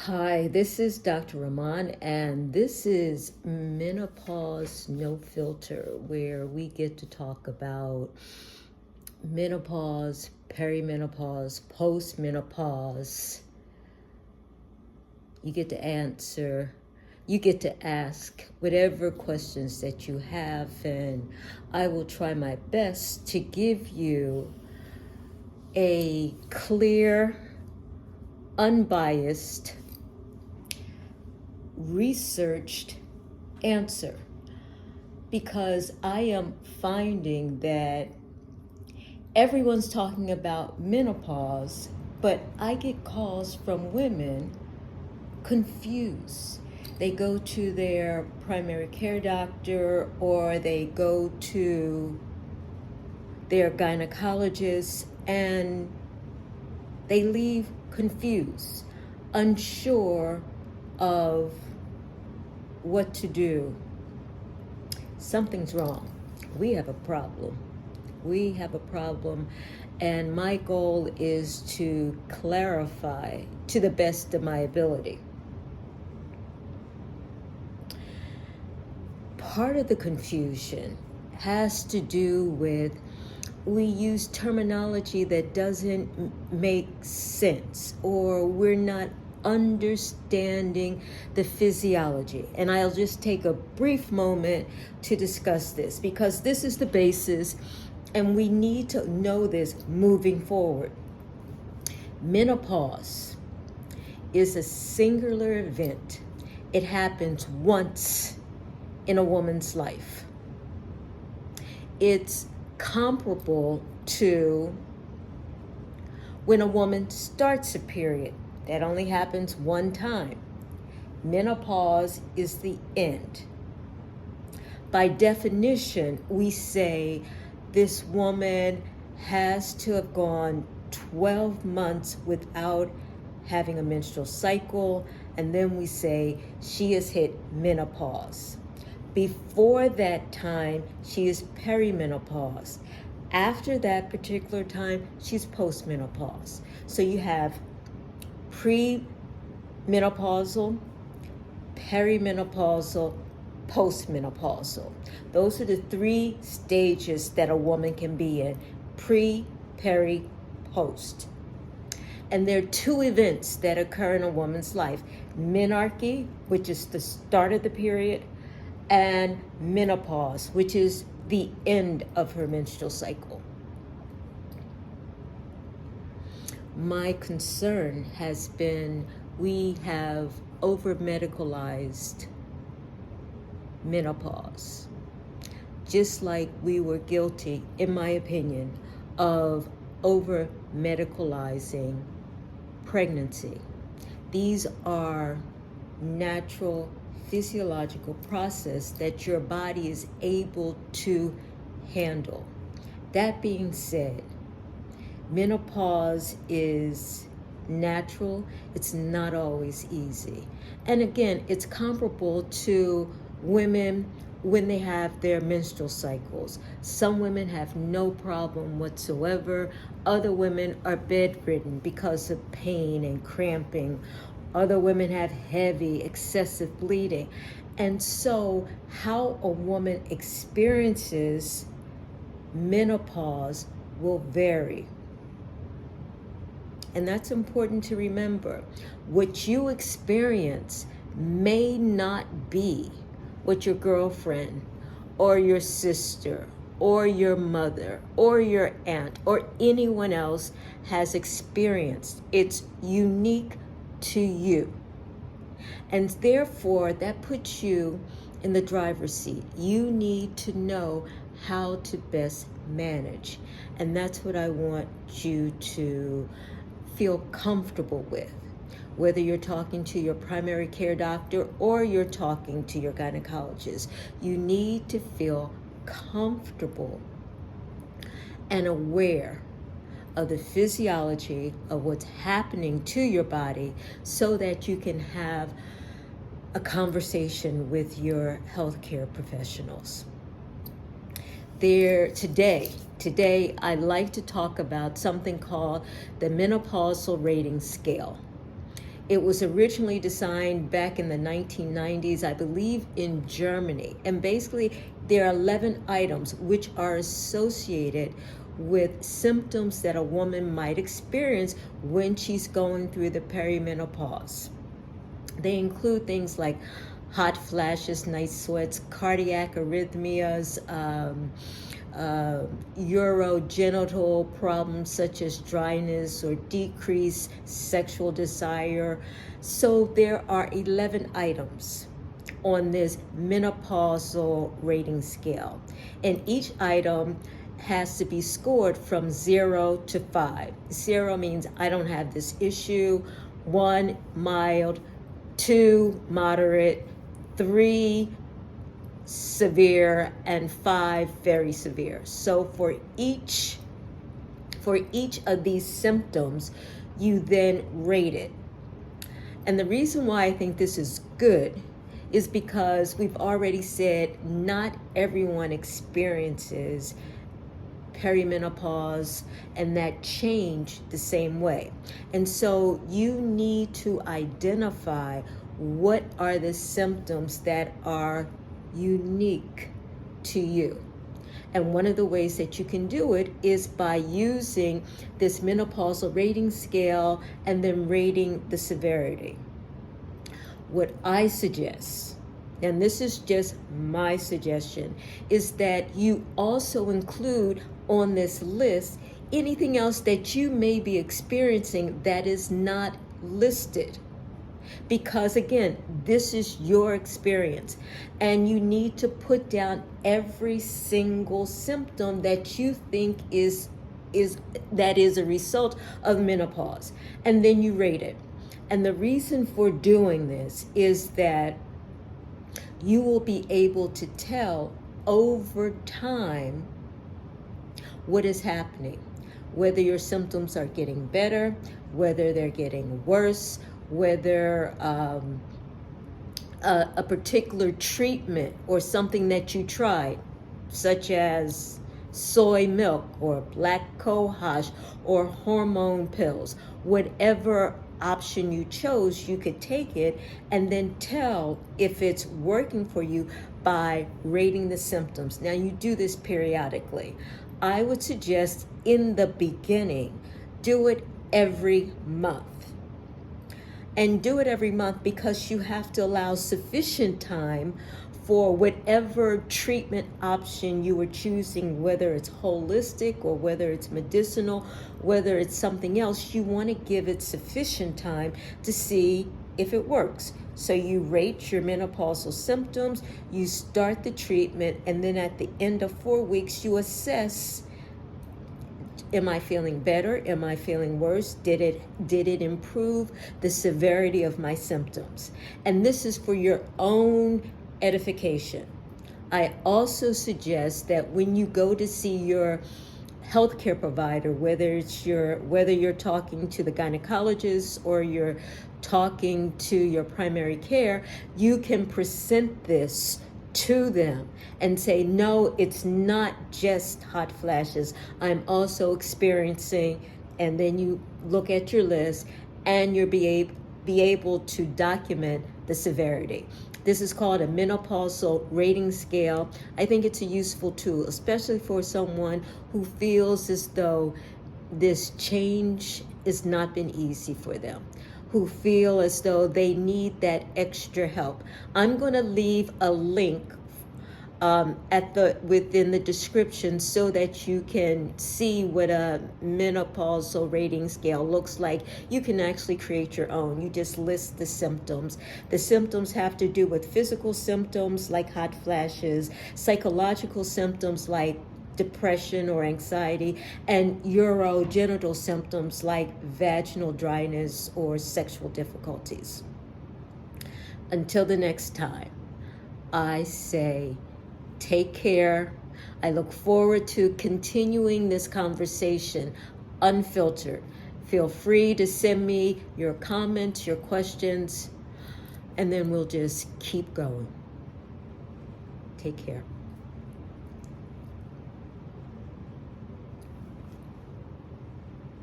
Hi, this is Dr. Rahman, and this is Menopause No Filter, where we get to talk about menopause, perimenopause, postmenopause. You get to ask whatever questions that you have, and I will try my best to give you a clear, unbiased, researched answer, because I am finding that everyone's talking about menopause, but I get calls from women confused. They go to their primary care doctor or they go to their gynecologist and they leave confused, unsure of what to do. Something's wrong. We have a problem. And my goal is to clarify to the best of my ability. Part of the confusion has to do with we use terminology that doesn't make sense, or we're not understanding the physiology. And I'll just take a brief moment to discuss this, because this is the basis and we need to know this moving forward. Menopause is a singular event. It happens once in a woman's life. It's comparable to when a woman starts a period. That only happens one time. Menopause is the end. By definition, we say this woman has to have gone 12 months without having a menstrual cycle, and then we say she has hit menopause. Before that time, she is perimenopause. After that particular time, she's postmenopause. So you have pre-menopausal, perimenopausal, postmenopausal. Those are the three stages that a woman can be in: pre, peri, post. And there are two events that occur in a woman's life: menarche, which is the start of the period, and menopause, which is the end of her menstrual cycle. My concern has been we have over-medicalized menopause, just like we were guilty, in my opinion, of over-medicalizing pregnancy. These are natural physiological process that your body is able to handle. That being said, menopause is natural. It's not always easy. And again, it's comparable to women when they have their menstrual cycles. Some women have no problem whatsoever. Other women are bedridden because of pain and cramping. Other women have heavy, excessive bleeding. And so how a woman experiences menopause will vary. And that's important to remember. What you experience may not be what your girlfriend or your sister or your mother or your aunt or anyone else has experienced. It's unique to you. And therefore, that puts you in the driver's seat. You need to know how to best manage. And that's what I want you to feel comfortable with. Whether you're talking to your primary care doctor or you're talking to your gynecologist, you need to feel comfortable and aware of the physiology of what's happening to your body so that you can have a conversation with your healthcare professionals. Today, I'd like to talk about something called the Menopause Rating Scale. It was originally designed back in the 1990s, I believe, in Germany. And basically, there are 11 items which are associated with symptoms that a woman might experience when she's going through the perimenopause. They include things like hot flashes, night sweats, cardiac arrhythmias, urogenital problems such as dryness or decreased sexual desire. So there are 11 items on this menopausal rating scale, and each item has to be scored from 0 to 5. 0 means I don't have this issue, 1 mild, 2 moderate, 3 severe, and 5 very severe. So for each of these symptoms, you then rate it. And the reason why I think this is good is because we've already said not everyone experiences perimenopause and that change the same way. And so you need to identify what are the symptoms that are unique to you. And one of the ways that you can do it is by using this menopausal rating scale and then rating the severity. What I suggest, and this is just my suggestion, is that you also include on this list anything else that you may be experiencing that is not listed. Because again, this is your experience, and you need to put down every single symptom that you think is a result of menopause, and then you rate it. And the reason for doing this is that you will be able to tell over time what is happening, whether your symptoms are getting better, whether they're getting worse, whether a particular treatment or something that you tried, such as soy milk or black cohosh or hormone pills, whatever option you chose, you could take it and then tell if it's working for you by rating the symptoms. Now, you do this periodically. I would suggest in the beginning, do it every month. And do it every month because you have to allow sufficient time for whatever treatment option you are choosing, whether it's holistic or whether it's medicinal, whether it's something else. You want to give it sufficient time to see if it works. So you rate your menopausal symptoms, you start the treatment, and then at the end of 4 weeks, you assess, am I feeling better? Am I feeling worse? Did it improve the severity of my symptoms? And this is for your own edification. I also suggest that when you go to see your healthcare provider, whether you're talking to the gynecologist or you're talking to your primary care, you can present this to them and say, no, it's not just hot flashes. I'm also experiencing, and then you look at your list and you'll be able to document the severity. This is called a menopausal rating scale. I think it's a useful tool, especially for someone who feels as though this change has not been easy for them, who feel as though they need that extra help. I'm going to leave a link within the description so that you can see what a menopausal rating scale looks like. You can actually create your own. You just list the symptoms. The symptoms have to do with physical symptoms like hot flashes, psychological symptoms like depression or anxiety, and urogenital symptoms like vaginal dryness or sexual difficulties. Until the next time, I say, take care. I look forward to continuing this conversation unfiltered. Feel free to send me your comments, your questions, and then we'll just keep going. Take care.